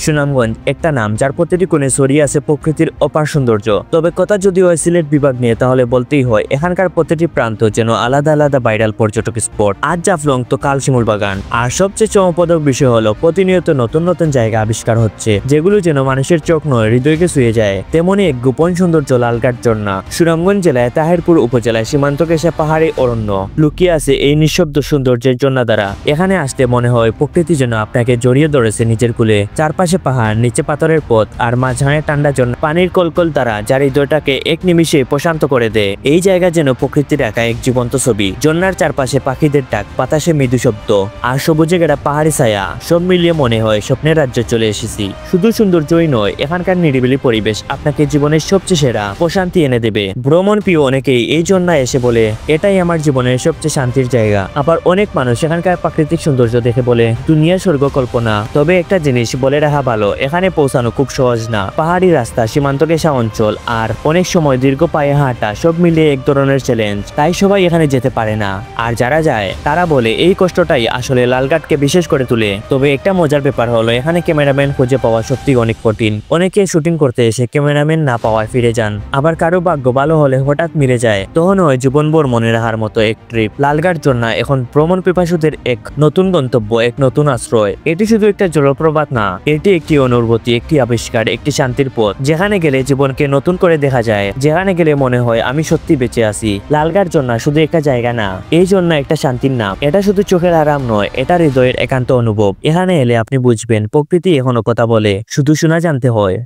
সুনামগঞ্জ একটা নাম যার প্রতিটি কোণে ছড়িয়ে আছে প্রকৃতির অপার সৌন্দর্য। তবে কথা যদি হয় সিলেট বিভাগ নিয়ে তাহলে বলতেই হয় এখানকার প্রতিটি প্রান্ত যেন আলাদা আলাদা ভাইরাল পর্যটক স্পট। আজ জাফলং তো কাল শিমুল বাগান। আর সবচেয়ে চমকপ্রদ বিষয় হলো প্রতিনিয়ত নতুন নতুন জায়গা আবিষ্কার হচ্ছে যেগুলো যেন মানুষের চোখ নয় হৃদয়কে ছুঁয়ে যায়। তেমনি এক গোপন সৌন্দর্য লালঘাট ঝর্ণা। সুনামগঞ্জ জেলায় তাহিরপুর উপজেলায় সীমান্ত ঘেঁষা পাহাড়ি অরণ্য লুকিয়ে আছে এই নিঃশব্দ সৌন্দর্যের জন্য দ্বারা। এখানে আসতে মনে হয় প্রকৃতি যেন আপনাকে জড়িয়ে ধরেছে নিজের কুলে। চারপাশে পাহাড়, নিচে পাথরের পথ আর মাঝখানে ঠান্ডা ঝর্ণা পানির কলকল দ্বারা যার হৃদয়টাকে এক নিমিষে প্রশান্ত করে দেয়। এই জায়গা যেন প্রকৃতির একা এক জীবন্ত ছবি। ঝর্ণার চারপাশে পাখিদের ডাক, বাতাসে মৃদু শব্দ আর সবুজে গেরা পাহাড়ি ছায়া, সব মিলিয়ে মনে হয় স্বপ্নের রাজ্যে চলে এসেছি। শুধু সৌন্দর্যই নয়, এখানকার নিরিবিলি পরিবেশ আপনাকে জীবনের সবচেয়ে সেরা প্রশান্তি এনে দেবে। ভ্রমণ প্রিয় অনেকেই এই ঝর্ণায় এসে বলে এটাই আমার জীবনের সবচেয়ে শান্তির জায়গা। আবার অনেক মানুষ এখানকার প্রাকৃতিক সৌন্দর্য দেখে বলে দুনিয়া স্বর্গ কল্পনা। তবে একটা জিনিস বলে রাখা ভালো, এখানে পৌঁছানো খুব সহজ না। পাহাড়ি রাস্তা, সীমান্ত ঘেঁষা অঞ্চল আর অনেক সময় দীর্ঘ পায়ে হাঁটা সব মিলিয়ে এক ধরনের চ্যালেঞ্জ। তাই সবাই এখানে যেতে পারে না। আর যারা যায় তারা বলে এই কষ্টটাই আসলে লালঘাটকে বিশেষ করে তুলে। তবে একটা মজার ব্যাপার হলো এখানে ক্যামেরাম্যান খুঁজে পাওয়া সত্যি অনেক কঠিন। অনেকে শুটিং করতে এসে ক্যামেরাম্যান না পাওয়ায় ফিরে যান। আবার কারো ভাগ্য ভালো হলে হঠাৎ মিলে যায়। তখন হয় জীবনভর মনে রাখার মতো এক ট্রিপ। লালঘাট ঝর্ণা এখন ভ্রমণ পিপাসুদের এক নতুন গন্তব্য, এক নতুন আশ্রয়। এটি শুধু একটা জলপ্রপাত না, এটি একটি অনুভূতি, একটি আবিষ্কার, একটি শান্তির পথ যেখানে গেলে জীবনকে নতুন করে দেখা যায়, যেখানে গেলে মনে হয় আমি সত্যি বেঁচে আছি। লালঘাট ঝর্ণা শুধু একটা জায়গা না, এই জন্য একটা শান্তির নাম। এটা শুধু চোখের আরাম নয়, এটা হৃদয়ের একান্ত অনুভব। এখানে এলে আপনি বুঝবেন প্রকৃতি এখনো কথা বলে, শুধু শোনা জানতে হয়।